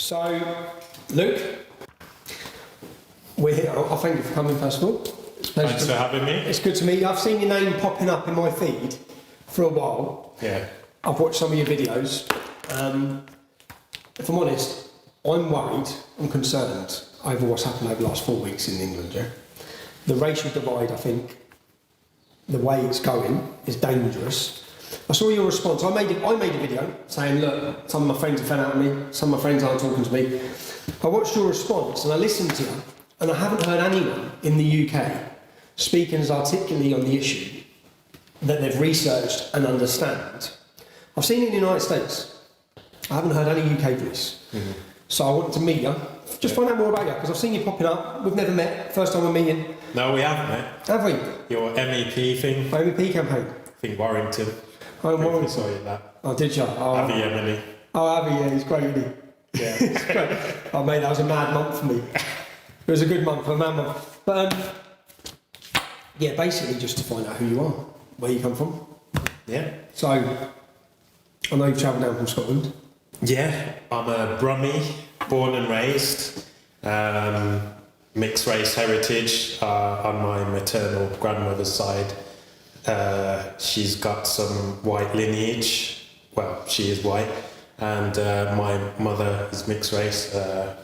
So, Luke, we're here. I thank you for coming, first of all. Thanks for having me. It's good to meet you. I've seen your name popping up in my feed for a while. Yeah. I've watched some of your videos. If I'm honest, I'm worried, I'm concerned over what's happened over the last 4 weeks in England. Yeah? The racial divide, I think, the way it's going is dangerous. I saw your response. I made a video saying, look, some of my friends have fed out on me, some of my friends aren't talking to me. I watched your response and I listened to you, and I haven't heard anyone in the UK speaking as articulately on the issue that they've researched and understand. I've seen it in the United States. I haven't heard any UK voice. Mm-hmm. So I wanted to meet you, just find out more about you, because I've seen you popping up. We've never met, first time we're meeting. No, we haven't met. Have we? Your MEP thing. My MEP campaign. I think Warrington. Oh, Warrington. Saw you that. Oh, did you? Oh, Avi Emily. Oh, Avi, yeah, he's great, isn't he? Yeah. It's great. Oh, mate, that was a mad month for me. It was a good month, a mad month. But, yeah, basically just to find out who you are, where you come from. Yeah. So, I know you've travelled down from Scotland. Yeah, I'm a Brummie, born and raised. Mixed race heritage on my maternal grandmother's side. She's got some white lineage. Well, she is white. And my mother is mixed race,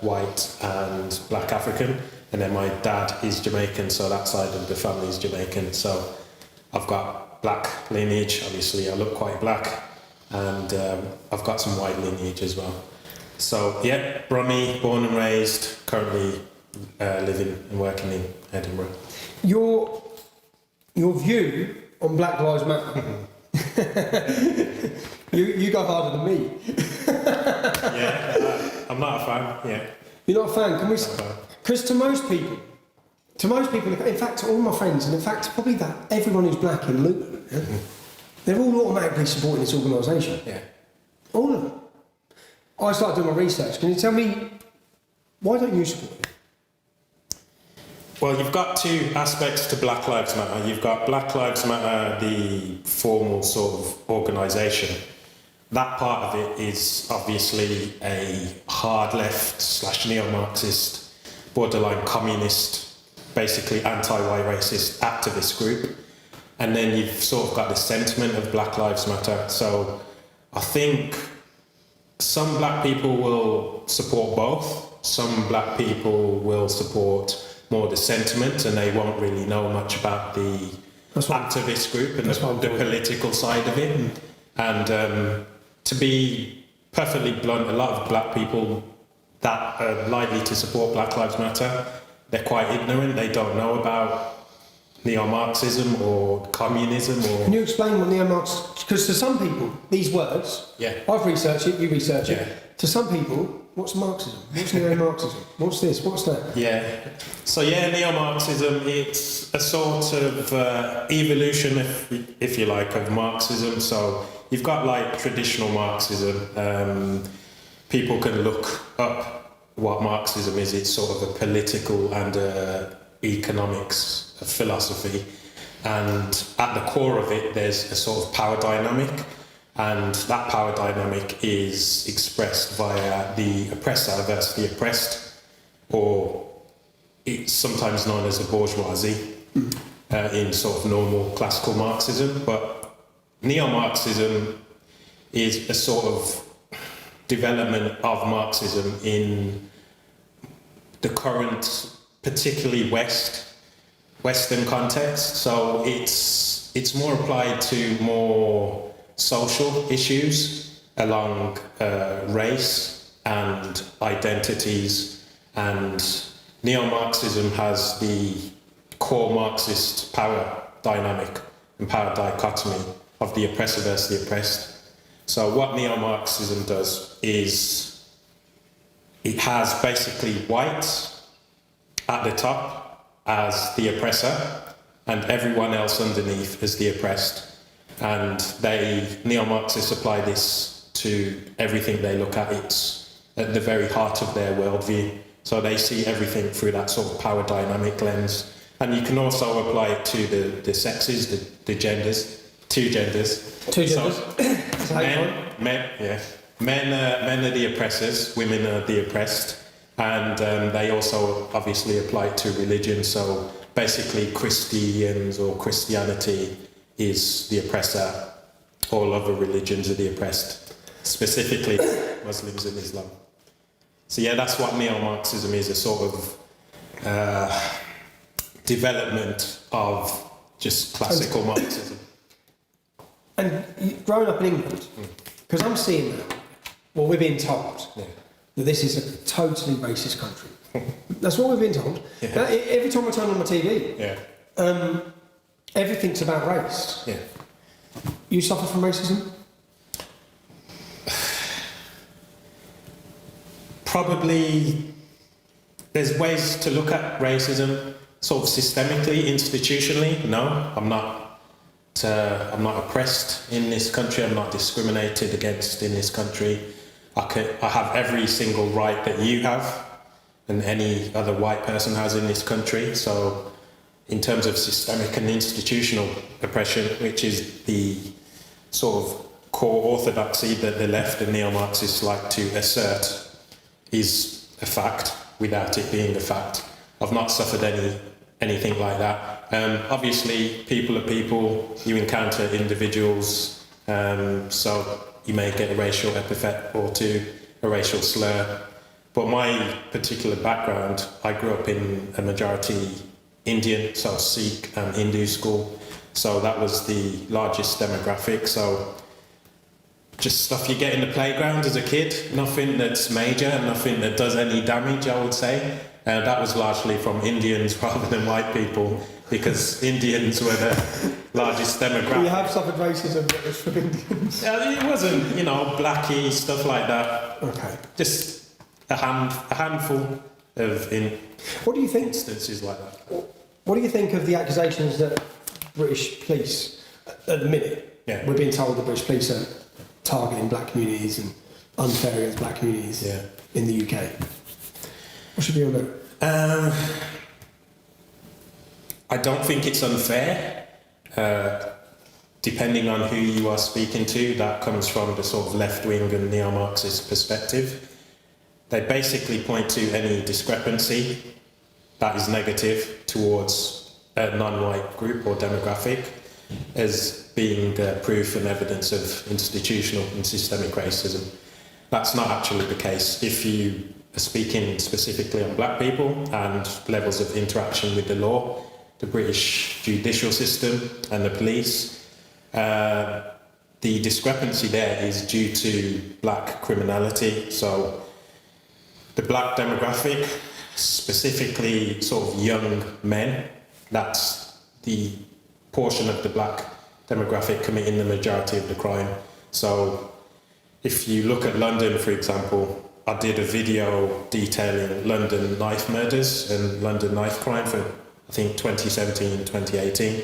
white and black African. And then my dad is Jamaican, so that side of the family is Jamaican. So I've got black lineage. Obviously, I look quite black. And I've got some white lineage as well. So, yeah, Brummie, born and raised, currently living and working in Edinburgh. Your view on Black Lives Matter, you go harder than me. Yeah, I'm not a fan, yeah. You're not a fan, can we? Because to most people, in fact, to all my friends, and in fact, probably that everyone who's black in Luton, yeah, they're all automatically supporting this organisation. Yeah. All of them. I started doing my research. Can you tell me, why don't you support it? Well, you've got two aspects to Black Lives Matter. You've got Black Lives Matter, the formal sort of organisation. That part of it is obviously a hard left / neo-Marxist, borderline communist, basically anti-white racist activist group. And then you've sort of got the sentiment of Black Lives Matter. So I think some black people will support both. Some black people will support more the sentiment, and they won't really know much about the activist group and the political side of it. And to be perfectly blunt, a lot of black people that are likely to support Black Lives Matter, they're quite ignorant. They don't know about neo-Marxism or communism or... Can you explain what neo-Marxism... Because to some people, these words... Yeah. I've researched it, you research it. To some people, what's Marxism? What's neo-Marxism? What's this? What's that? Yeah. So yeah, neo-Marxism, it's a sort of evolution, if you like, of Marxism. So you've got like traditional Marxism. People can look up what Marxism is. It's sort of a political and economics philosophy, and at the core of it there's a sort of power dynamic, and that power dynamic is expressed via the oppressor versus the oppressed, or it's sometimes known as the bourgeoisie in sort of normal classical Marxism. But neo-Marxism is a sort of development of Marxism in the current, particularly Western context. So it's more applied to more social issues along race and identities, and neo-Marxism has the core Marxist power dynamic and power dichotomy of the oppressor versus the oppressed. So what neo-Marxism does is it has basically white at the top as the oppressor and everyone else underneath as the oppressed. And neo-Marxists apply this to everything they look at. It's at the very heart of their worldview. So they see everything through that sort of power dynamic lens. And you can also apply it to the sexes, the genders, two genders. Two genders? So, men, yeah. Men are the oppressors, women are the oppressed, and they also obviously apply it to religion. So basically, Christians or Christianity is the oppressor. All other religions are the oppressed, specifically Muslims and Islam. So yeah, that's what neo-Marxism is, a sort of development of just classical Marxism. And growing up in England, because I'm seeing now, well, we're being told that this is a totally racist country. That's what we're being told. Yeah. Now, every time I turn on my TV, everything's about race. Yeah. You suffer from racism? Probably there's ways to look at racism sort of systemically, institutionally. No, I'm not oppressed in this country. I'm not discriminated against in this country. I have every single right that you have and any other white person has in this country. So in terms of systemic and institutional oppression, which is the sort of core orthodoxy that the left and neo-Marxists like to assert, is a fact without it being a fact. I've not suffered anything like that. Obviously, people are people. You encounter individuals, so you may get a racial epithet or two, a racial slur. But my particular background, I grew up in a majority Indian, so Sikh and Hindu school. So that was the largest demographic. So just stuff you get in the playground as a kid, nothing that's major, nothing that does any damage, I would say. That was largely from Indians rather than white people, because Indians were the largest demographic. You have suffered racism, but it's from Indians. It wasn't, blackie, stuff like that. Okay. Just a handful of What do you think? Instances like that. What do you think of the accusations that British police, at the minute, we're being told the British police are targeting black communities and unfair against black communities in the UK? What's your view on that? I don't think it's unfair. Depending on who you are speaking to, that comes from the sort of left-wing and neo-Marxist perspective. They basically point to any discrepancy that is negative towards a non-white group or demographic as being proof and evidence of institutional and systemic racism. That's not actually the case. If you are speaking specifically on black people and levels of interaction with the law, the British judicial system and the police, the discrepancy there is due to black criminality. So the black demographic, specifically sort of young men, that's the portion of the black demographic committing the majority of the crime. So if you look at London, for example, I did a video detailing London knife murders and London knife crime for, I think, 2017, 2018.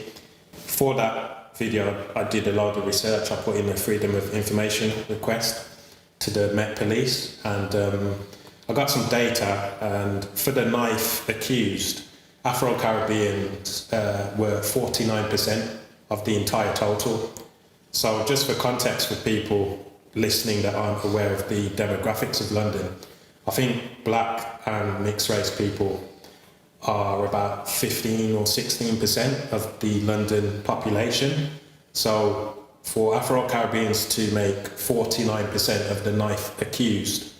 For that video, I did a lot of research. I put in a Freedom of Information request to the Met Police, and I got some data, and for the knife accused, Afro-Caribbeans were 49% of the entire total. So just for context for people listening that aren't aware of the demographics of London, I think black and mixed race people are about 15 or 16% of the London population. So for Afro-Caribbeans to make 49% of the knife accused,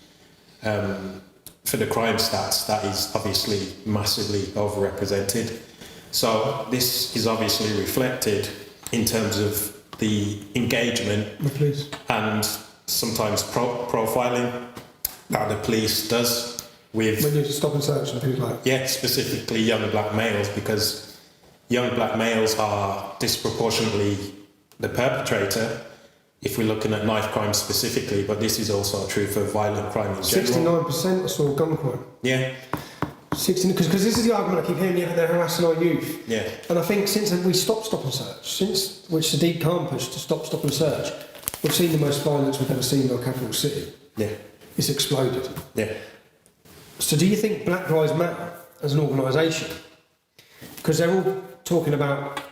for the crime stats, that is obviously massively overrepresented. So this is obviously reflected in terms of the engagement and sometimes profiling that the police does with... When you stop and search and things like that? Yeah, specifically young black males, because young black males are disproportionately the perpetrator, if we're looking at knife crime specifically, but this is also true for violent crime in general. 69% I saw gun crime. Yeah. 16, because this is the argument I keep hearing, they're harassing our youth. Yeah. And I think since we stopped stop and search, which Sadiq Khan pushed to stop and search, we've seen the most violence we've ever seen in our capital city. Yeah. It's exploded. Yeah. So do you think Black Lives Matter as an organisation, because they're all talking about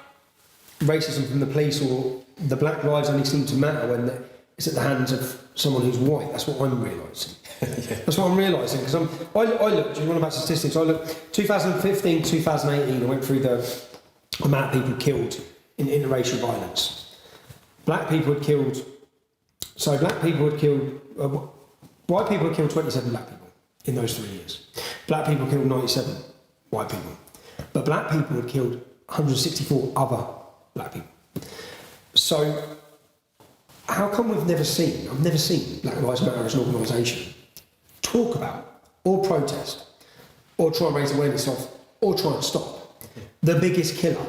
racism from the police, or the black lives only seem to matter it's at the hands of someone who's white. That's what I'm realising. Yeah. That's what I'm realising, because I looked, you want about statistics, I looked, 2015, 2018, I went through the amount of people killed in interracial violence. Black people had killed, white people had killed 27 black people in those 3 years. Black people killed 97 white people. But black people had killed 164 other black people. So, how come I've never seen Black Lives Matter as an organisation talk about, or protest, or try and raise awareness of, or try and stop the biggest killer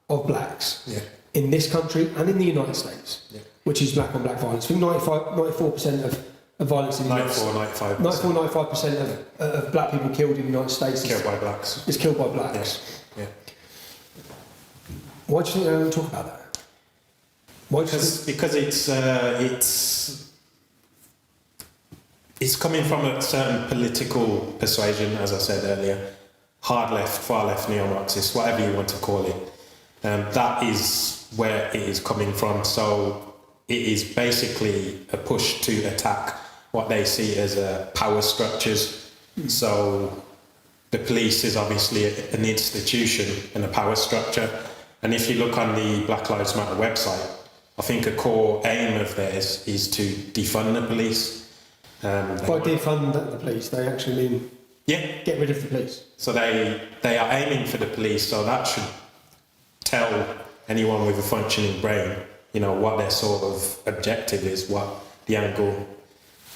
of blacks in this country and in the United States, which is black on black violence. I think 94% of violence in the United States. 95% of black people killed in the United States Killed by blacks. is killed by blacks. Yeah. Why do you think they don't talk about that? Because it's coming from a certain political persuasion, as I said earlier, hard left, far left, neo-Marxist, whatever you want to call it. That is where it is coming from. So it is basically a push to attack what they see as power structures. So the police is obviously an institution and a power structure. And if you look on the Black Lives Matter website, I think a core aim of theirs is to defund the police. By defund the police, they actually mean get rid of the police. So they are aiming for the police, so that should tell anyone with a functioning brain, what their sort of objective is, what the angle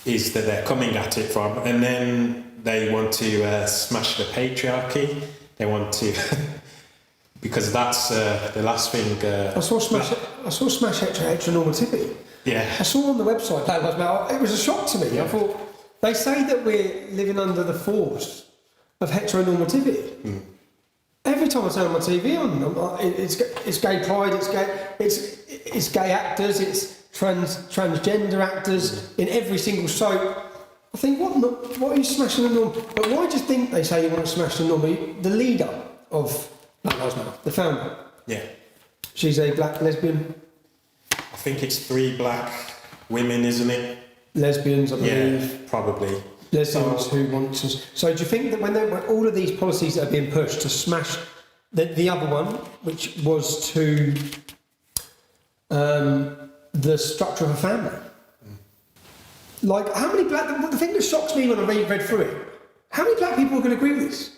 is that they're coming at it from. And then they want to smash the patriarchy. They want to... because that's the last thing... I saw smash heteronormativity. Yeah. I saw on the website, it was a shock to me. I thought, they say that we're living under the force of heteronormativity. Every time I turn my TV on, it's gay pride, it's gay actors, it's transgender actors in every single soap. I think, what are you smashing the norm? But why do you think they say you want to smash the norm? The leader of Black Lives Matter, the founder. Yeah. She's a black lesbian. I think it's 3 black women, isn't it? Lesbians, I believe. Yeah, probably. Lesbians who want to... So do you think that when all of these policies that are being pushed to smash the other one, which was to the structure of a family, like how many black... The thing that shocks me when I read through it, how many black people are going to agree with this?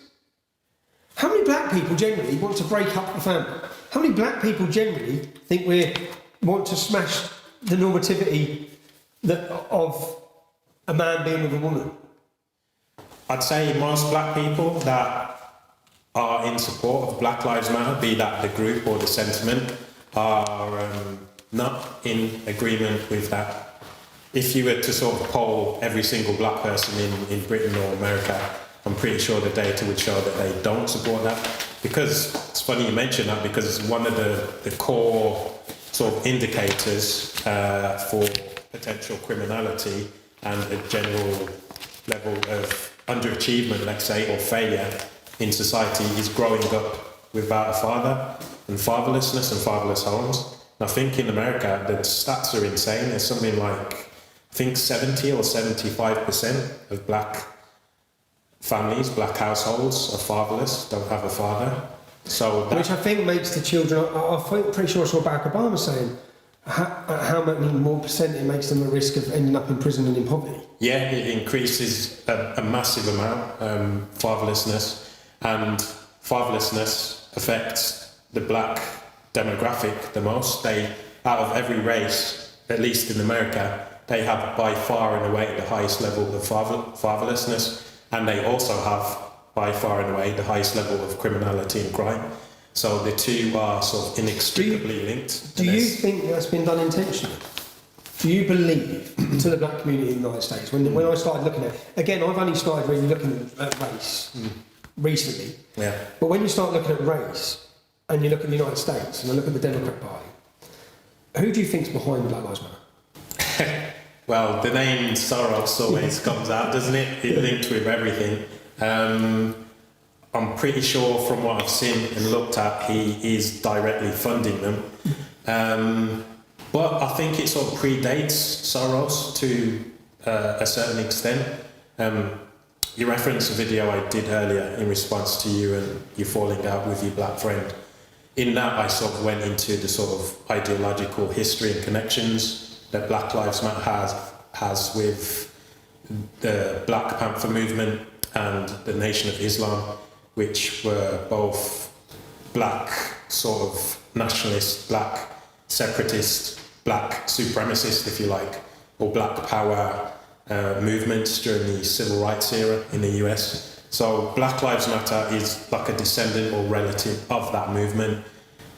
How many black people generally want to break up the family? How many black people generally think we want to smash the normativity of a man being with a woman? I'd say most black people that are in support of Black Lives Matter, be that the group or the sentiment, are not in agreement with that. If you were to sort of poll every single black person in Britain or America, I'm pretty sure the data would show that they don't support that. Because it's funny you mention that, because it's one of the core sort of indicators for potential criminality and a general level of underachievement, let's say, or failure in society is growing up without a father, and fatherlessness and fatherless homes. And I think in America the stats are insane. There's something like, I think 70 or 75% of black families, black households are fatherless, don't have a father. So which I think makes the children... I'm pretty sure I saw Barack Obama saying how many more percent it makes them at risk of ending up in prison and in poverty. Yeah, it increases a massive amount, fatherlessness, and fatherlessness affects the black demographic the most. They, out of every race, at least in America, they have by far and away the highest level of fatherlessness, and they also have by far and away the highest level of criminality and crime. So the two are sort of inextricably linked. Do you think that's been done intentionally? Do you believe, to the black community in the United States, when I started looking at it, again, I've only started really looking at race recently, but when you start looking at race, and you look at the United States, and I look at the Democrat Party, who do you think's behind Black Lives Matter? Well, the name Soros always comes out, doesn't it? It's linked with everything. I'm pretty sure from what I've seen and looked at, he is directly funding them. But I think it sort of predates Soros to a certain extent. You referenced a video I did earlier in response to you and you falling out with your black friend. In that, I sort of went into the sort of ideological history and connections that Black Lives Matter has with the Black Panther movement and the Nation of Islam, which were both black sort of nationalist, black separatist, black supremacist, if you like, or black power movements during the civil rights era in the US. So Black Lives Matter is like a descendant or relative of that movement,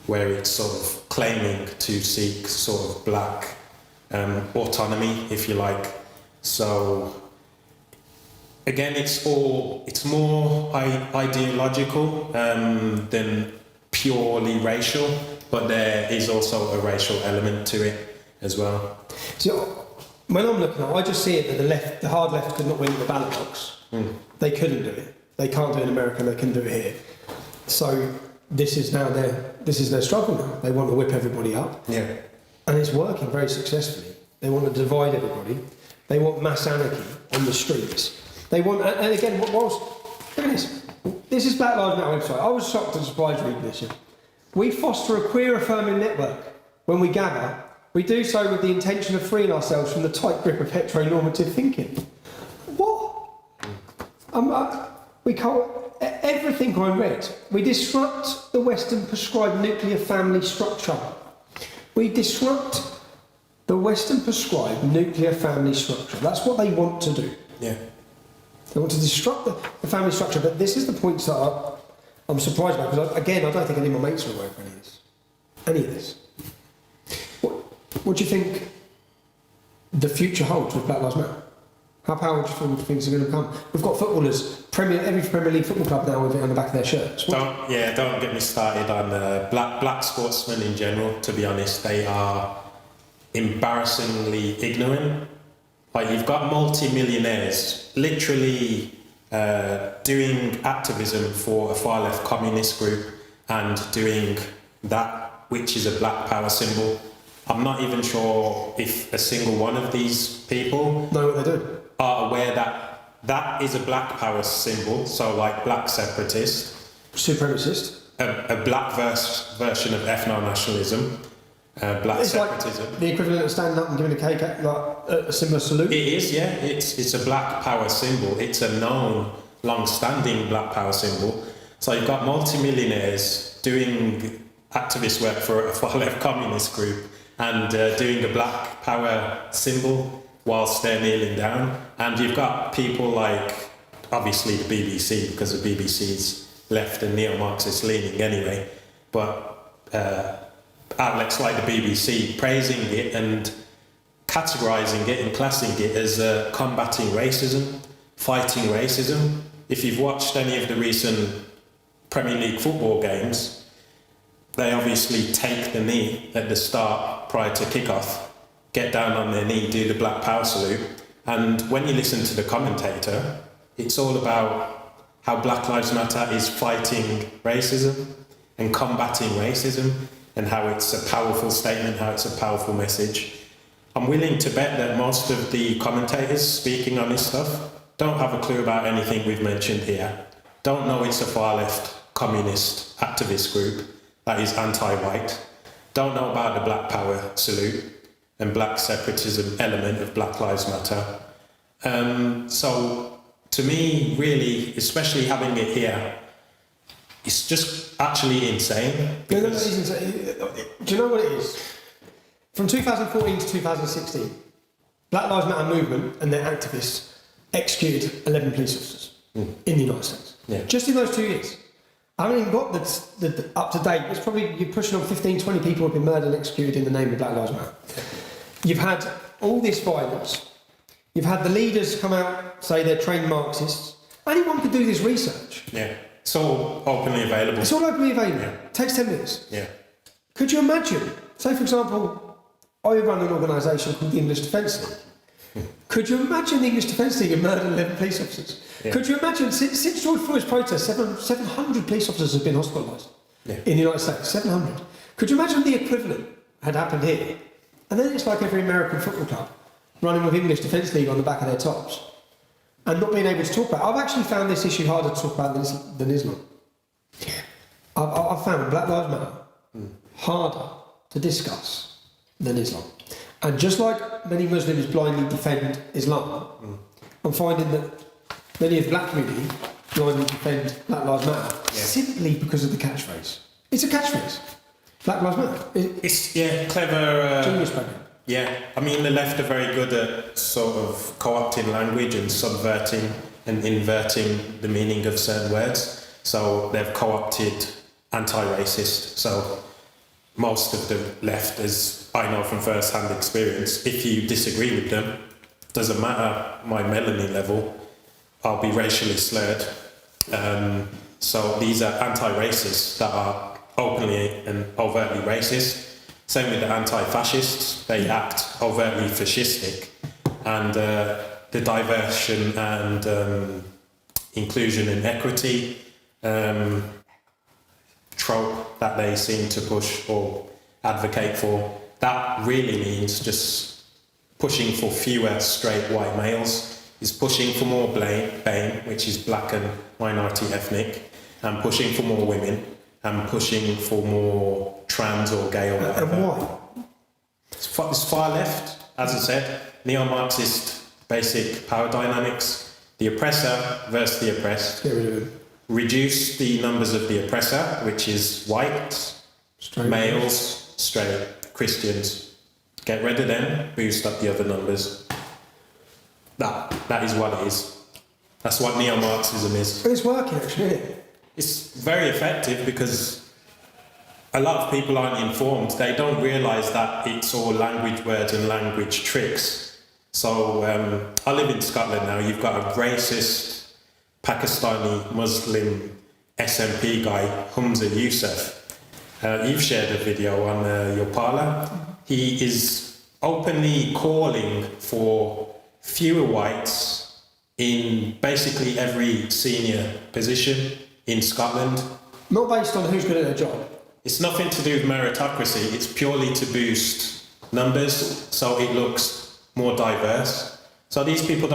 where it's sort of claiming to seek sort of black autonomy, if you like. So again, it's more ideological than purely racial, but there is also a racial element to it as well. So when I'm looking at it, I just see it that the hard left could not win the ballot box. They couldn't do it. They can't do it in America, they can do it here. So this is their struggle now. They want to whip everybody up. Yeah. And it's working very successfully. They want to divide everybody. They want mass anarchy on the streets. They want, and again, look at this. This is Black Lives Matter website. I was shocked and surprised reading this. We foster a queer affirming network. When we gather, we do so with the intention of freeing ourselves from the tight grip of heteronormative thinking. What? We can't. Everything I read. We disrupt the Western prescribed nuclear family structure. We disrupt the Western prescribed nuclear family structure. That's what they want to do. Yeah. They want to disrupt the family structure, but this is the points that I'm surprised by, because again, I don't think any of my mates are aware of any of this. Any of this. What do you think the future holds with Black Lives Matter? How powerful do you think things are going to become? We've got footballers, every Premier League football club now with it on the back of their shirts. Don't get me started on black sportsmen in general. To be honest, they are embarrassingly ignorant. Like, you've got multi-millionaires literally doing activism for a far left communist group and doing that, which is a black power symbol. I'm not even sure if a single one of these people know what they do. Are aware that that is a black power symbol. So like black separatist, supremacist, a black version of ethno-nationalism. Black it's separatism. Like the equivalent of standing up and giving a cake at like a similar salute. It is, yeah. It's a black power symbol. It's a known, long-standing black power symbol. So you've got multi-millionaires doing activist work for a far-left communist group and doing a black power symbol whilst they're kneeling down. And you've got people like, obviously the BBC, because the BBC's left and neo-Marxist leaning anyway, but outlets like the BBC praising it and categorising it and classing it as combating racism, fighting racism. If you've watched any of the recent Premier League football games, they obviously take the knee at the start prior to kick-off, get down on their knee, do the black power salute, and when you listen to the commentator, it's all about how Black Lives Matter is fighting racism and combating racism, and how it's a powerful statement, how it's a powerful message. I'm willing to bet that most of the commentators speaking on this stuff don't have a clue about anything we've mentioned here, don't know it's a far-left communist activist group that is anti-white, don't know about the black power salute and black separatism element of Black Lives Matter. So to me, really, especially having it here, it's just actually insane. Because do you know what it is? From 2014 to 2016, Black Lives Matter movement and their activists executed 11 police officers in the United States. Yeah. Just in those 2 years. I haven't even got the up to date. It's probably, you're pushing on 15, 20 people have been murdered and executed in the name of Black Lives Matter. You've had all this violence. You've had the leaders come out, say they're trained Marxists. Anyone could do this research. Yeah. It's all openly available. It's all openly available. Yeah. It takes 10 minutes. Yeah. Could you imagine, say for example, I run an organisation called the English Defence League. Could you imagine the English Defence League have murdered 11 police officers? Yeah. Could you imagine, since George Floyd's protest, 700 police officers have been hospitalised in the United States, 700. Could you imagine the equivalent had happened here? And then it's like every American football club running with English Defence League on the back of their tops and not being able to talk about it. I've actually found this issue harder to talk about than Islam. I've found Black Lives Matter harder to discuss than Islam. And just like many Muslims blindly defend Islam, I'm finding that many of the black community blindly defend Black Lives Matter simply because of the catchphrase. It's a catchphrase. Black Lives Matter. It's clever. Genius program. Yeah, I mean the left are very good at sort of co-opting language and subverting and inverting the meaning of certain words. So they've co-opted anti-racist. So most of the left, as I know from first-hand experience, if you disagree with them, doesn't matter my melanin level, I'll be racially slurred. So these are anti-racists that are openly and overtly racist. Same with the anti-fascists, they act overtly fascistic. And the diversion and inclusion and equity trope that they seem to push or advocate for, that really means just pushing for fewer straight white males, is pushing for more BAME, which is black and minority ethnic, and pushing for more women, and pushing for more trans or gay or whatever. And why? It's far left, as I said, neo-Marxist basic power dynamics, the oppressor versus the oppressed. Get rid of him. Reduce the numbers of the oppressor, which is white, Straight males, straight, Christians. Get rid of them, boost up the other numbers. That is what it is. That's what neo-Marxism is. But it's working actually, isn't it? It's very effective because a lot of people aren't informed. They don't realise that it's all language words and language tricks. So I live in Scotland now. You've got a racist Pakistani Muslim SNP guy, Humza Yousaf. You've shared a video on your parlour. He is openly calling for fewer whites in basically every senior position in Scotland. Not based on who's good at their job. It's nothing to do with meritocracy, it's purely to boost numbers so it looks more diverse. So these people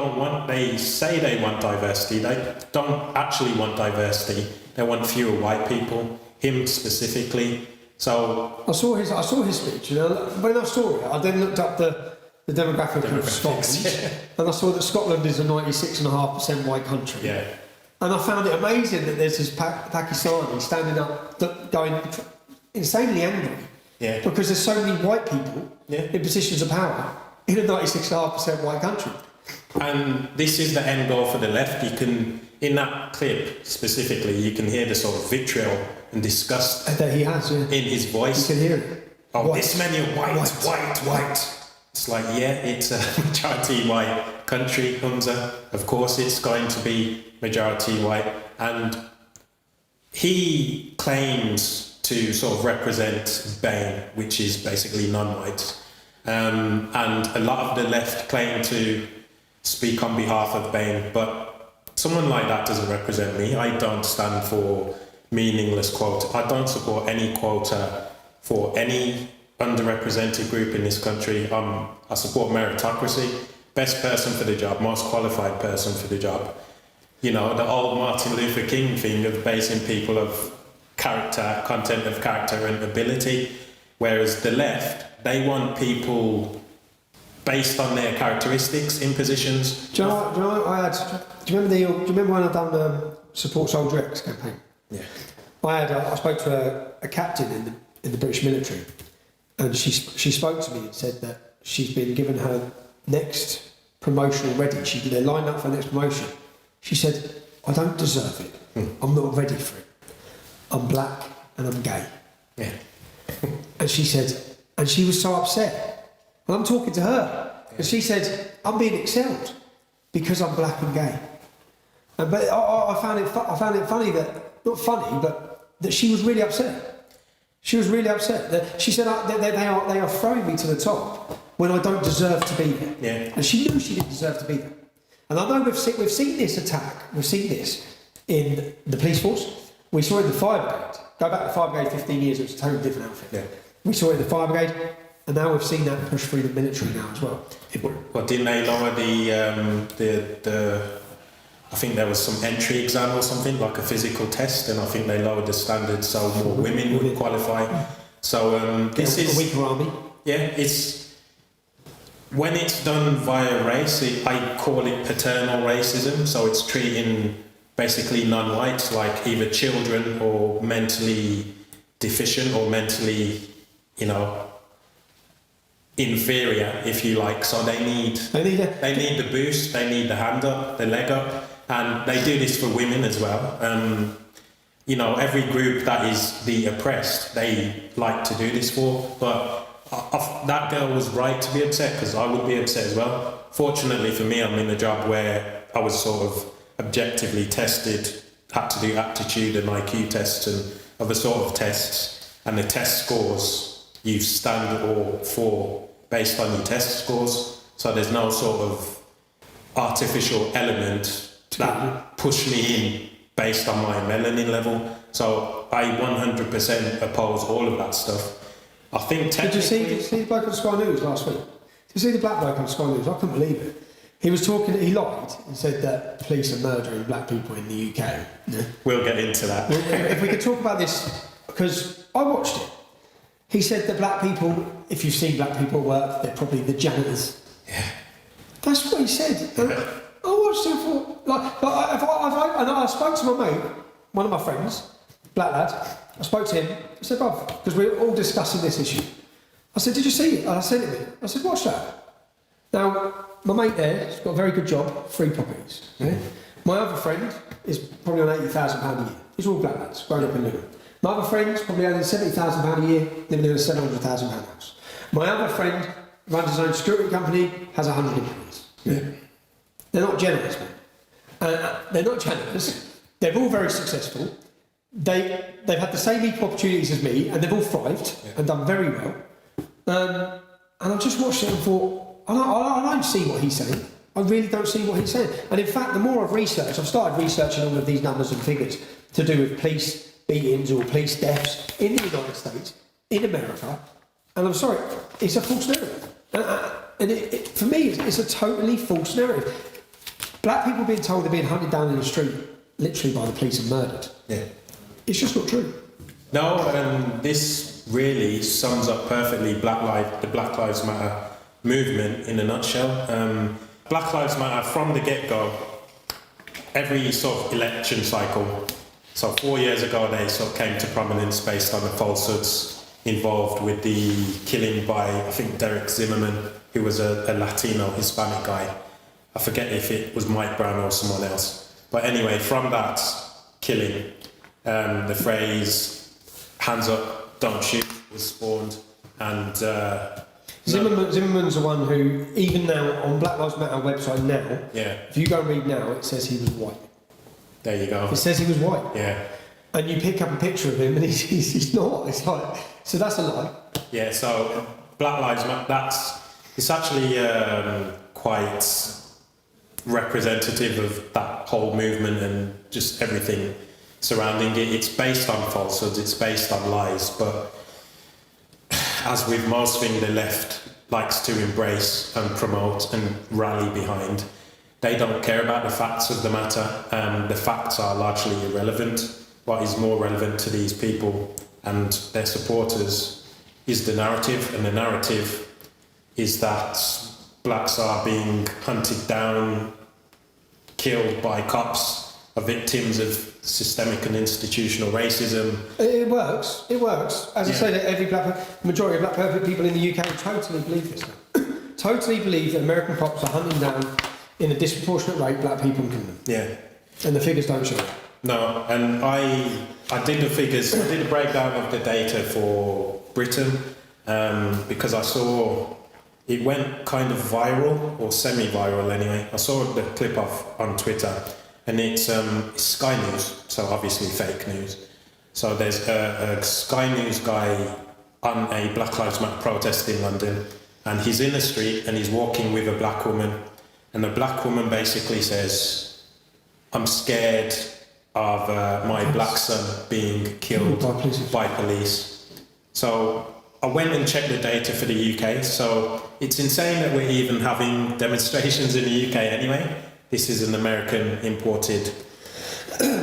they say they want diversity, they don't actually want diversity, they want fewer white people, him specifically. So I saw his speech, you know, when I saw it, I then looked up the demographic of Scotland, and I saw that Scotland is a 96.5% white country. Yeah. And I found it amazing that there's this Pakistani standing up, going insanely angry. Yeah. Because there's so many white people in positions of power in a 96.5% white country. And this is the end goal for the left. You can, in that clip specifically, you can hear the sort of vitriol and disgust that he has, in his voice. You can hear it. Oh, white. This many are white. It's like, it's a majority white country, Humza. Of course it's going to be majority white. And he claims to sort of represent BAME, which is basically non-white. And a lot of the left claim to speak on behalf of BAME, but someone like that doesn't represent me. I don't stand for meaningless quota. I don't support any quota for any underrepresented group in this country. I support meritocracy. Best person for the job, most qualified person for the job. You know, the old Martin Luther King thing of basing people of character, content of character and ability, whereas the left, they want people based on their characteristics in positions. Do you remember when I done the Support Soldier X campaign? Yeah. I spoke to a captain in the British military, and she spoke to me and said that she's been given her next promotion already. They're lined up for the next promotion. She said, I don't deserve it. I'm not ready for it. I'm black and I'm gay. Yeah. And she said, and she was so upset. And I'm talking to her, and she said, I'm being excelled because I'm black and gay. But I found it funny that, not funny, but that she was really upset. She was really upset. That she said they are throwing me to the top when I don't deserve to be there. Yeah. And she knew she didn't deserve to be there. And I know we've seen this attack. We've seen this in the police force. We saw it in the fire brigade. Go back to the fire brigade 15 years. It was a totally different outfit. Yeah. We saw it in the fire brigade. And now we've seen that push through the military now as well. Well, didn't they lower the I think there was some entry exam or something, like a physical test, and I think they lowered the standards so more women would qualify. So this is a weaker army. Yeah, it's when it's done via race. I call it paternal racism. So it's treating basically non-whites like either children or mentally deficient or mentally, inferior, if you like. So they need the boost, they need the hand up, the leg up, and they do this for women as well. Every group that is the oppressed, they like to do this for. But that girl was right to be upset, because I would be upset as well. Fortunately for me, I'm in a job where I was sort of objectively tested, had to do aptitude and IQ tests and other sort of tests, and the test scores you stand or fall based on your test scores. So there's no sort of artificial element that push me in based on my melanin level. So I 100% oppose all of that stuff. I think technically... Did you see the bloke on Sky News last week? Did you see the black bloke on Sky News? I couldn't believe it. He was talking, he lied and said that police are murdering black people in the UK. Yeah. We'll get into that. If we could talk about this, because I watched it. He said that black people, if you see black people at work, they're probably the janitors. Yeah. That's what he said. And I watched it for, and I spoke to my mate, one of my friends, black lad. I spoke to him. I said, bruv, because we were all discussing this issue. I said, did you see it? And I sent it to him. I said, watch that. Now, my mate there has got a very good job, 3 properties. Yeah? My other friend is probably on £80,000 a year. These are all black lads, growing up in Luton. My other friend's probably earning £70,000 a year, living in a £700,000 house. My other friend runs his own security company, has 100 employees. Yeah. They're not generous, man. They're not generous. They're all very successful. They've had the same equal opportunities as me, and they've all thrived and done very well. And I just watched it and thought, I don't see what he's saying. I really don't see what he's saying. And in fact, the more I've researched, I've started researching all of these numbers and figures to do with police beatings or police deaths in the United States, in America, and I'm sorry, it's a false narrative. And for me, it's a totally false narrative. Black people being told they're being hunted down in the street, literally by the police and murdered. Yeah. It's just not true. No, and this really sums up perfectly the Black Lives Matter movement in a nutshell. Black Lives Matter from the get-go, every sort of election cycle. So 4 years ago, they sort of came to prominence based on the falsehoods involved with the killing by, I think, Derek Zimmerman, who was a Latino Hispanic guy. I forget if it was Mike Brown or someone else. But anyway, from that killing, the phrase "hands up, don't shoot" was spawned, and Zimmerman's the one who, even now on Black Lives Matter website now, if you go and read now, it says he was white. There you go. It says he was white. Yeah. And you pick up a picture of him, and he's not. It's like, so that's a lie. Yeah. So Black Lives Matter. It's actually quite representative of that whole movement and just everything surrounding it. It's based on falsehoods, it's based on lies, but as with most things the left likes to embrace and promote and rally behind, they don't care about the facts of the matter. The facts are largely irrelevant. What is more relevant to these people and their supporters is the narrative, and the narrative is that blacks are being hunted down, killed by cops, are victims of systemic and institutional racism. It works. As I say, that majority of black people in the UK totally believe this. Totally believe that American cops are hunting down, in a disproportionate rate, black people and killing them. Yeah. And the figures don't show it. No, and I did the figures, I did a breakdown of the data for Britain, because I saw it went kind of viral, or semi-viral anyway. I saw the clip on Twitter, and it's Sky News, so obviously fake news. So there's a Sky News guy on a Black Lives Matter protest in London, and he's in the street and he's walking with a black woman, and the black woman basically says, "I'm scared of my black son being killed by police." So I went and checked the data for the UK. So it's insane that we're even having demonstrations in the UK anyway. This is an American imported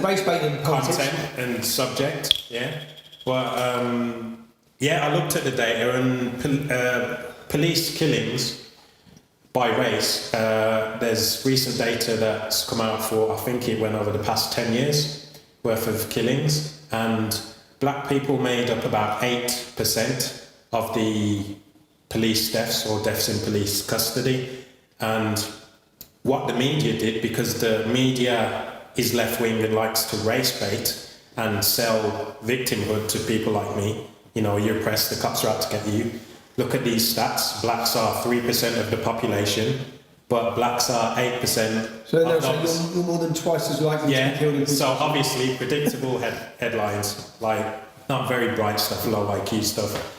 race baiting content and subject. Yeah. But yeah, I looked at the data and police killings by race. There's recent data that's come out for, I think it went over the past 10 years worth of killings, and black people made up about 8% of the police deaths or deaths in police custody. And what the media did, because the media is left-wing and likes to race bait and sell victimhood to people like me, you know, you're oppressed, the cops are out to get you. Look at these stats. Blacks are 3% of the population, but blacks are 8%. So you're more than twice as likely to be killed in so obviously predictable headlines, like not very bright stuff, low IQ stuff.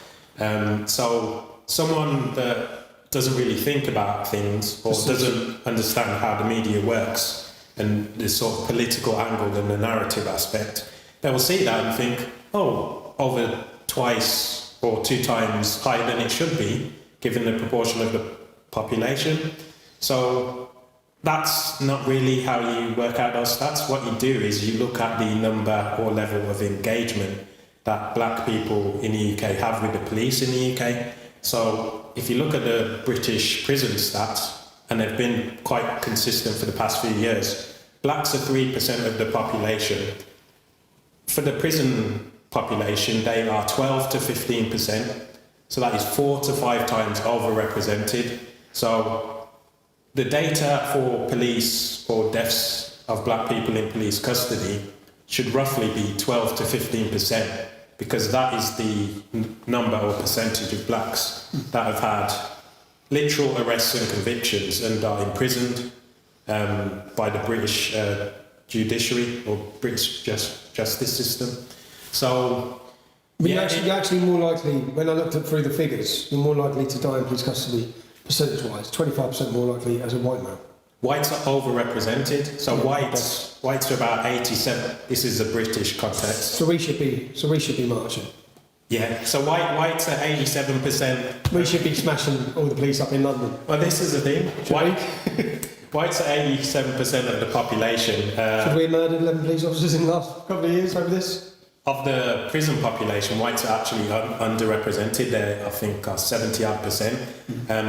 So someone that doesn't really think about things or doesn't understand how the media works and the sort of political angle and the narrative aspect, they will see that and think, oh, over twice or 2 times higher than it should be, given the proportion of the population. So that's not really how you work out those stats. What you do is you look at the number or level of engagement that black people in the UK have with the police in the UK. So if you look at the British prison stats, and they've been quite consistent for the past few years, blacks are 3% of the population. For the prison population, they are 12 to 15%. So that is 4 to 5 times overrepresented. So the data for police or deaths of black people in police custody should roughly be 12 to 15%, because that is the number or percentage of blacks that have had literal arrests and convictions and are imprisoned by the British judiciary or British justice system. So you're actually more likely, when I looked through the figures, you're more likely to die in police custody percentage-wise, 25% more likely as a white man. Whites are overrepresented, so whites are about 87. This is a British context. So we should be marching. Yeah. So whites are 87%. We should be smashing all the police up in London. Well, this is the thing. Whites are 87% of the population. Should we have murdered 11 police officers in the last couple of years over this? Of the prison population, whites are actually underrepresented. They, I think, are 70-odd%.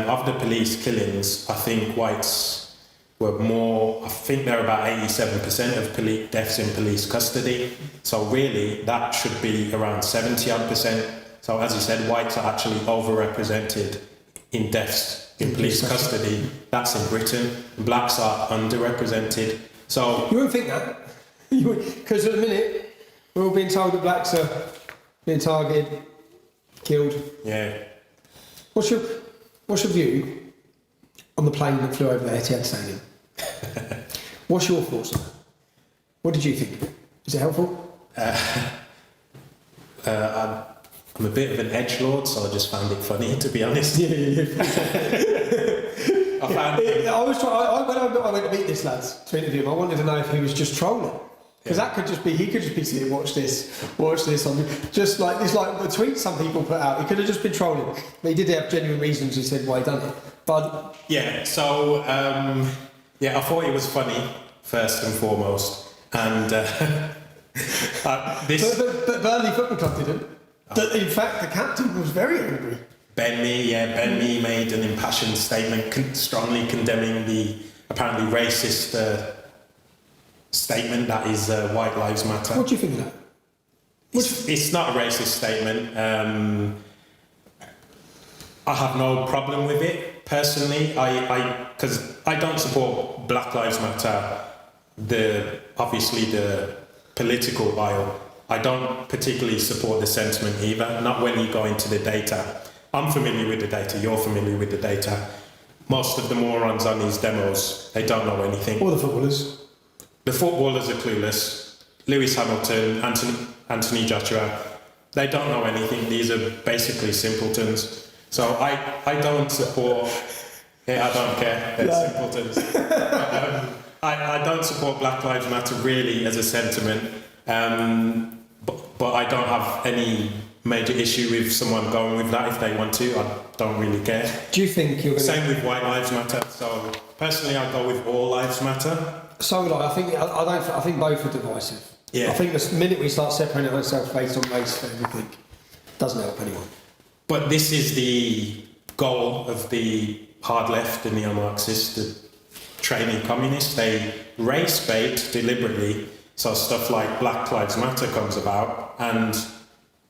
Of the police killings, I think whites were more. I think they're about 87% of deaths in police custody. So really, that should be around 70-odd%. So as you said, whites are actually overrepresented in deaths in police custody. That's in Britain. Blacks are underrepresented. So you wouldn't think that, because at the minute we're all being told that blacks are being targeted, killed. Yeah. What's your view on the plane that flew over the Etihad Stadium? What's your thoughts on that? What did you think of it? Is it helpful? I'm a bit of an edgelord, so I just found it funny, to be honest. Yeah. When I went to meet this lad to interview him, I wanted to know if he was just trolling. Because that could just be, he could just be sitting, watch this, just like this, like the tweets some people put out. He could have just been trolling, but he did have genuine reasons. He said why he done it. But yeah, so I thought it was funny first and foremost, and this. But Burnley Football Club didn't. In fact, the captain was very angry. Ben Mee made an impassioned statement strongly condemning the apparently racist statement that is White Lives Matter. What do you think of that? It's not a racist statement. I have no problem with it personally. Because I don't support Black Lives Matter, obviously the political aisle. I don't particularly support the sentiment either. Not when you go into the data. I'm familiar with the data. You're familiar with the data. Most of the morons on these demos, they don't know anything. Or the footballers. The footballers are clueless. Lewis Hamilton, Anthony Joshua, they don't know anything. These are basically simpletons. So I don't support. I don't care. They're simpletons. I don't support Black Lives Matter really as a sentiment. But I don't have any major issue with someone going with that if they want to. I don't really care. Do you think you're going to... Same with White Lives Matter. So personally, I go with All Lives Matter. So like, I think both are divisive. Yeah. I think the minute we start separating ourselves based on race for everything, doesn't help anyone. But this is the goal of the hard left, the neo-Marxists, the trainee communists. They race bait deliberately, so stuff like Black Lives Matter comes about, and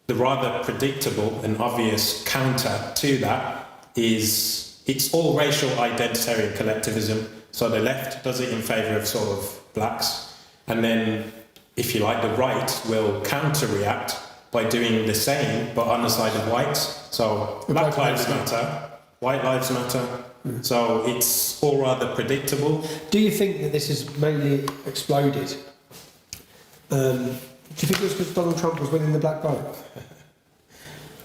the rather predictable and obvious counter to that is it's all racial identitarian collectivism. So the left does it in favour of sort of blacks, and then, if you like, the right will counter-react by doing the same, but on the side of whites. So Black Lives Matter, White Lives Matter. So it's all rather predictable. Do you think that this has mainly exploded? Do you think it was because Donald Trump was winning the black vote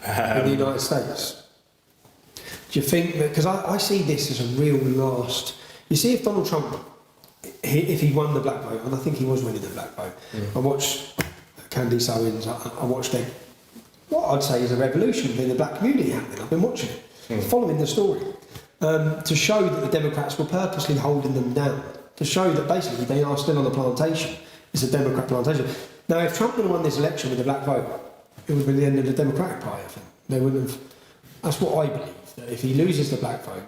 in the United States? Do you think that, because I see this as a real last... You see, if Donald Trump, if he won the black vote, and I think he was winning the black vote, I watched Candice Owens, I watched what I'd say is a revolution in the black community happening. I've been watching it, following the story, to show that the Democrats were purposely holding them down, to show that basically they are still on the plantation. It's a Democrat plantation. Now, if Trump would have won this election with the black vote, it would have been the end of the Democratic Party, I think. They wouldn't have... That's what I believe, that if he loses the black vote,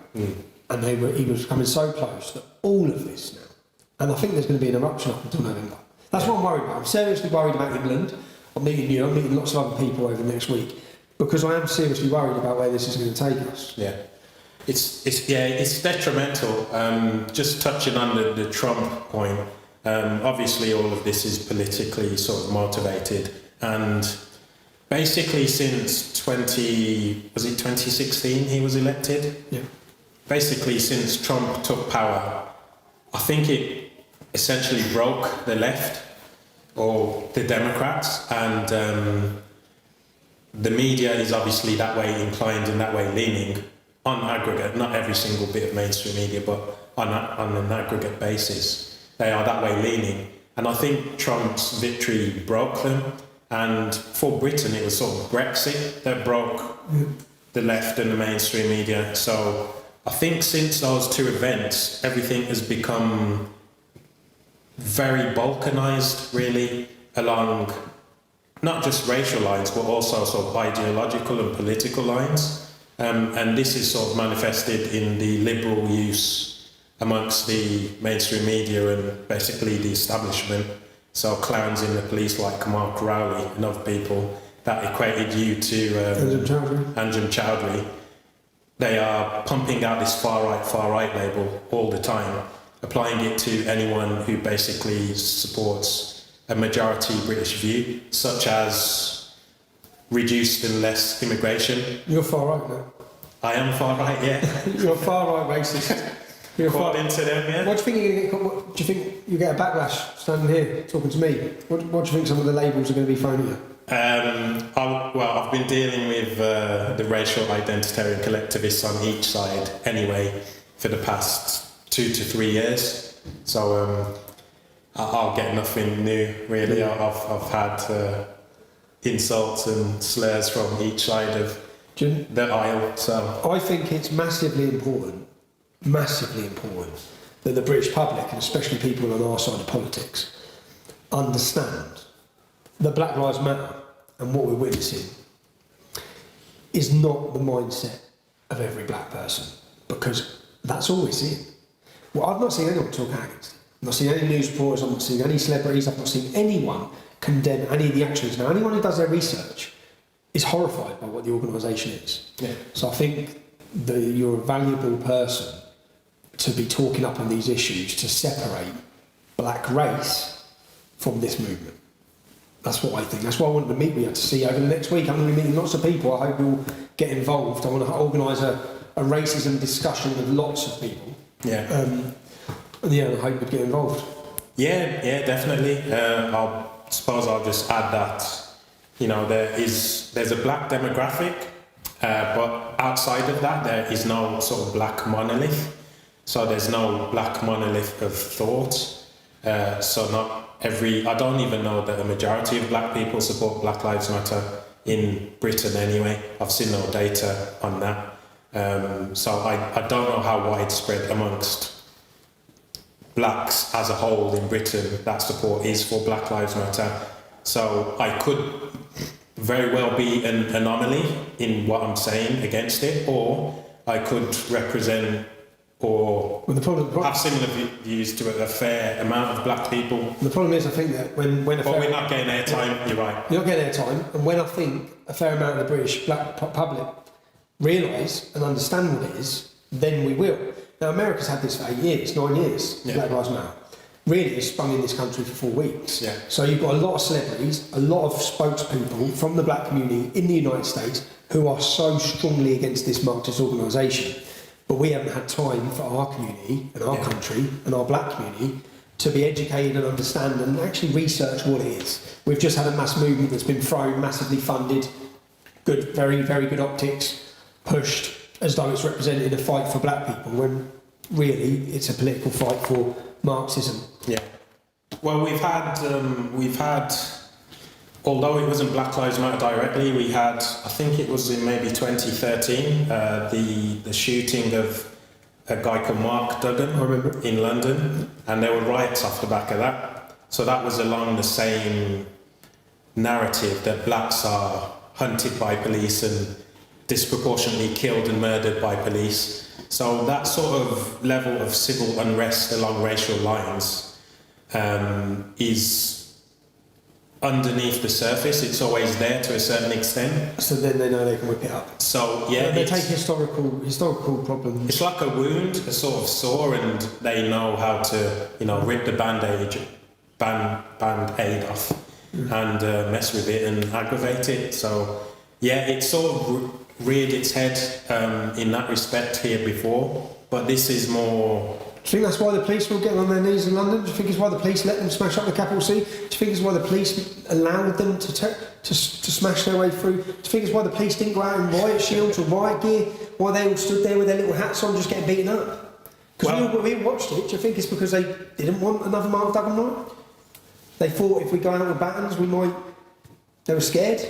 and he was coming so close, that all of this now, and I think there's going to be an eruption up until November. That's what I'm worried about. I'm seriously worried about England. I'm meeting you, I'm meeting lots of other people over the next week, because I am seriously worried about where this is going to take us. Yeah. It's detrimental. Just touching on the Trump point, obviously all of this is politically sort of motivated, and basically since 2016 he was elected? Yeah. Basically since Trump took power, I think it essentially broke the left, or the Democrats, and the media is obviously that way inclined and that way leaning on aggregate, not every single bit of mainstream media, but on an aggregate basis. They are that way leaning. And I think Trump's victory broke them. And for Britain, it was sort of Brexit that broke the left and the mainstream media. So I think since those two events, everything has become very balkanised, really, along not just racial lines, but also sort of ideological and political lines. And this is sort of manifested in the liberal use amongst the mainstream media and basically the establishment. So clowns in the police like Mark Rowley and other people that equated you to Anjem Chowdhury. They are pumping out this far right label all the time, applying it to anyone who basically supports a majority British view, such as reduced and less immigration. You're far right now. I am far right, yeah. You're far right racist. You're far into them, yeah. What do you think you're going to get? What, do you think you get a backlash standing here talking to me? What do you think some of the labels are going to be thrown at you? I've been dealing with the racial identitarian collectivists on each side anyway for the past 2 to 3 years. So I'll get nothing new, really. I've had insults and slurs from each side of the aisle. So I think it's massively important that the British public, and especially people on our side of politics, understand that Black Lives Matter and what we're witnessing is not the mindset of every black person, because that's all we're seeing. Well, I've not seen anyone talk against it. I've not seen any news reporters, I've not seen any celebrities, I've not seen anyone condemn any of the actions. Now, anyone who does their research is horrified by what the organisation is. Yeah. So I think that you're a valuable person to be talking up on these issues to separate black race from this movement. That's what I think. That's why I wanted to meet with you, to see over the next week. I'm going to be meeting lots of people. I hope you'll get involved. I want to organise a racism discussion with lots of people. Yeah. And I hope you'd get involved. Yeah, definitely. I suppose I'll just add that, there's a black demographic, but outside of that, there is no sort of black monolith. So there's no black monolith of thought. So I don't even know that a majority of black people support Black Lives Matter in Britain anyway. I've seen no data on that. So I don't know how widespread amongst blacks as a whole in Britain that support is for Black Lives Matter. So I could very well be an anomaly in what I'm saying against it, or I could represent or have similar views to a fair amount of black people. The problem is, I think that when but we're not getting airtime, you're right. You're not getting airtime, and when I think a fair amount of the British black public realise and understand what it is, then we will. Now, America's had this for 8 years, 9 years, Black Lives Matter. Really, it's sprung in this country for 4 weeks. Yeah. So you've got a lot of celebrities, a lot of spokespeople from the black community in the United States who are so strongly against this Marxist organisation. But we haven't had time for our community and our country and our black community to be educated and understand and actually research what it is. We've just had a mass movement that's been thrown, massively funded, good, very, very good optics, pushed as though it's representing a fight for black people, when really it's a political fight for Marxism. Yeah. Well, we've had, although it wasn't Black Lives Matter directly, we had, I think it was in maybe 2013, the shooting of a guy called Mark Duggan in London, and there were riots off the back of that. So that was along the same narrative that blacks are hunted by police and disproportionately killed and murdered by police. So that sort of level of civil unrest along racial lines is underneath the surface. It's always there to a certain extent. So then they know they can whip it up. So yeah, they take historical problems. It's like a wound, a sort of sore, and they know how to, rip the band-aid off and mess with it and aggravate it. So yeah, it sort of reared its head in that respect here before, but this is more. Do you think that's why the police were getting on their knees in London? Do you think it's why the police let them smash up the Capitol C? Do you think it's why the police allowed them to smash their way through? Do you think it's why the police didn't go out in riot shields or riot gear? Why they all stood there with their little hats on just getting beaten up? Because we all watched it. Do you think it's because they didn't want another Mark Duggan night? They thought if we go out with batons, they were scared?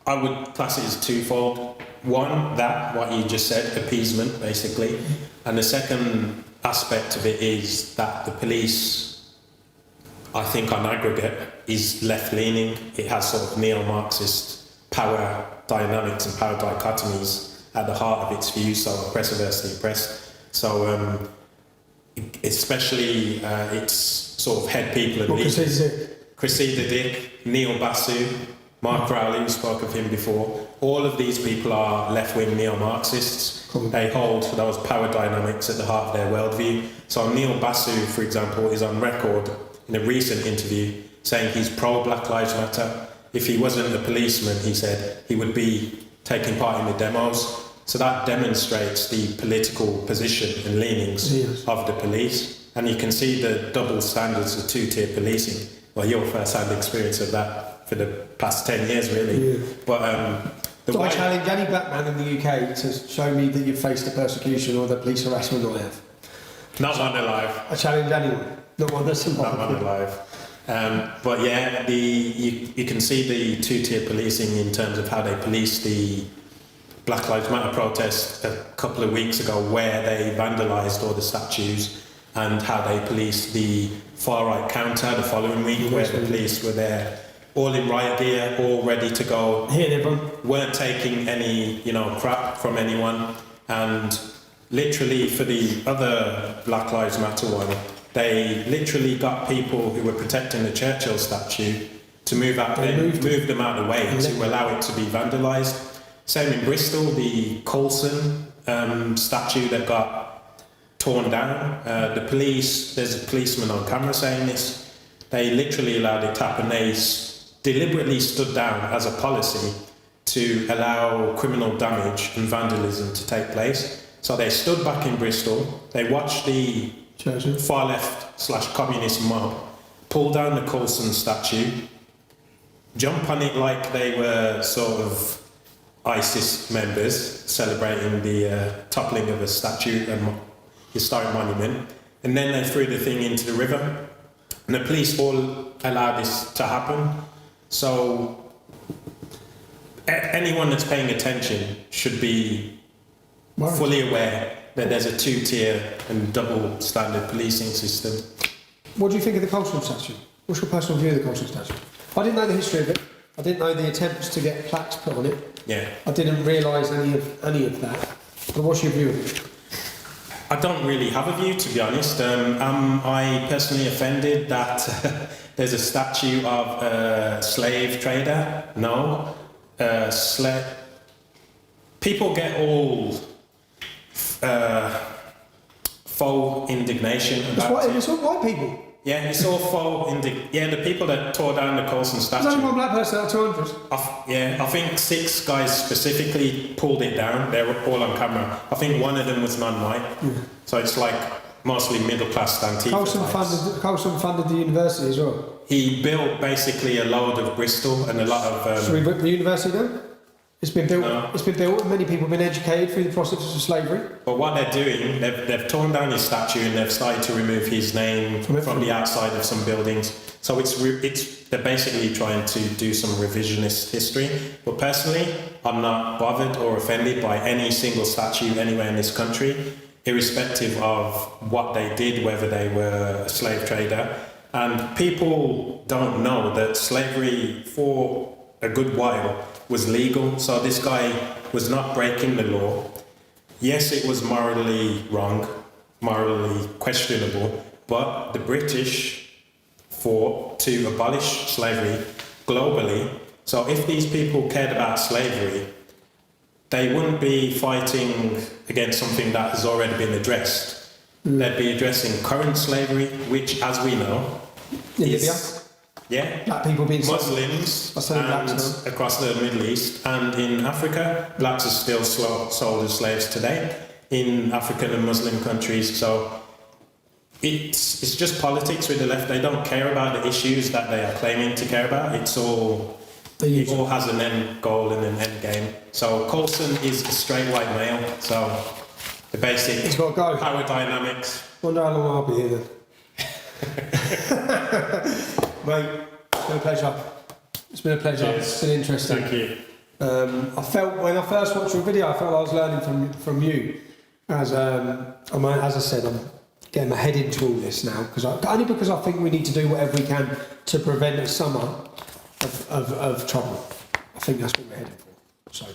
I would class it as twofold. One, what you just said, appeasement, basically. And the second aspect of it is that the police, I think on aggregate, is left-leaning. It has sort of neo-Marxist power dynamics and power dichotomies at the heart of its views, so oppressor versus the oppressed. So especially its sort of head people and leaders. Cressida Dick, Neil Basu, Mark Rowley, we spoke of him before. All of these people are left-wing neo-Marxists. They hold those power dynamics at the heart of their worldview. So Neil Basu, for example, is on record in a recent interview saying he's pro-Black Lives Matter. If he wasn't a policeman, he said, he would be taking part in the demos. So that demonstrates the political position and leanings of the police. And you can see the double standards of two-tier policing. Well, your first-hand experience of that for the past 10 years, really. Yeah. But I challenge any black man in the UK to show me that you've faced the persecution or the police harassment I have. Not one alive. I challenge anyone. Not one that's alive. Not one alive. But yeah, you can see the two-tier policing in terms of how they police the Black Lives Matter protest a couple of weeks ago, where they vandalised all the statues, and how they policed the far-right counter the following week, where the police were there all in riot gear, all ready to go. Weren't taking any, crap from anyone. And literally for the other Black Lives Matter one, they literally got people who were protecting the Churchill statue to move them out of the way to allow it to be vandalised. Same in Bristol, the Coulson statue that got torn down. The police, there's a policeman on camera saying this, they literally allowed it to happen. They deliberately stood down as a policy to allow criminal damage and vandalism to take place. So they stood back in Bristol, they watched the far left / communist mob pull down the Coulson statue, jump on it like they were sort of ISIS members celebrating the toppling of a statue and historic monument, and then they threw the thing into the river. And the police all allowed this to happen. So anyone that's paying attention should be fully aware that there's a two-tier and double standard policing system. What do you think of the cultural statue? What's your personal view of the cultural statue? I didn't know the history of it. I didn't know the attempts to get plaques put on it. Yeah. I didn't realise any of that. But what's your view of it? I don't really have a view, to be honest. Am I personally offended that there's a statue of a slave trader? No. People get all faux indignation about it. It's all white people. Yeah, it's all faux the people that tore down the Colson statue. There's only one black person out of 200. I think 6 guys specifically pulled it down. They were all on camera. I think one of them was non-white. So it's like mostly middle-class Antifa. Colson funded the university as well. He built basically a load of Bristol and a lot of... Should we rip the university down? It's been built. No. It's been built, and many people have been educated through the process of slavery. But what they're doing, they've torn down his statue and they've started to remove his name from the outside of some buildings. So they're basically trying to do some revisionist history. But personally, I'm not bothered or offended by any single statue anywhere in this country, irrespective of what they did, whether they were a slave trader. And people don't know that slavery for a good while was legal, so this guy was not breaking the law. Yes, it was morally wrong, morally questionable, but the British fought to abolish slavery globally. So if these people cared about slavery, they wouldn't be fighting against something that has already been addressed. They'd be addressing current slavery, which, as we know, is... Yeah, black people being Muslims and across the Middle East and in Africa, blacks are still sold as slaves today in African and Muslim countries. So it's just politics with the left. They don't care about the issues that they are claiming to care about. It all has an end goal and an end game. So Colson is a straight white male. So the basic power dynamics. Wonder how long I'll be here then. Mate, it's been a pleasure. It's been a pleasure. Cheers. It's been interesting. Thank you. I felt when I first watched your video, I felt I was learning from you. As I said, I'm getting my head into all this now only because I think we need to do whatever we can to prevent a summer of trouble. I think that's what we're heading for. So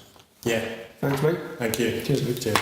yeah. thanks, mate. Thank you. Cheers, mate. Cheers.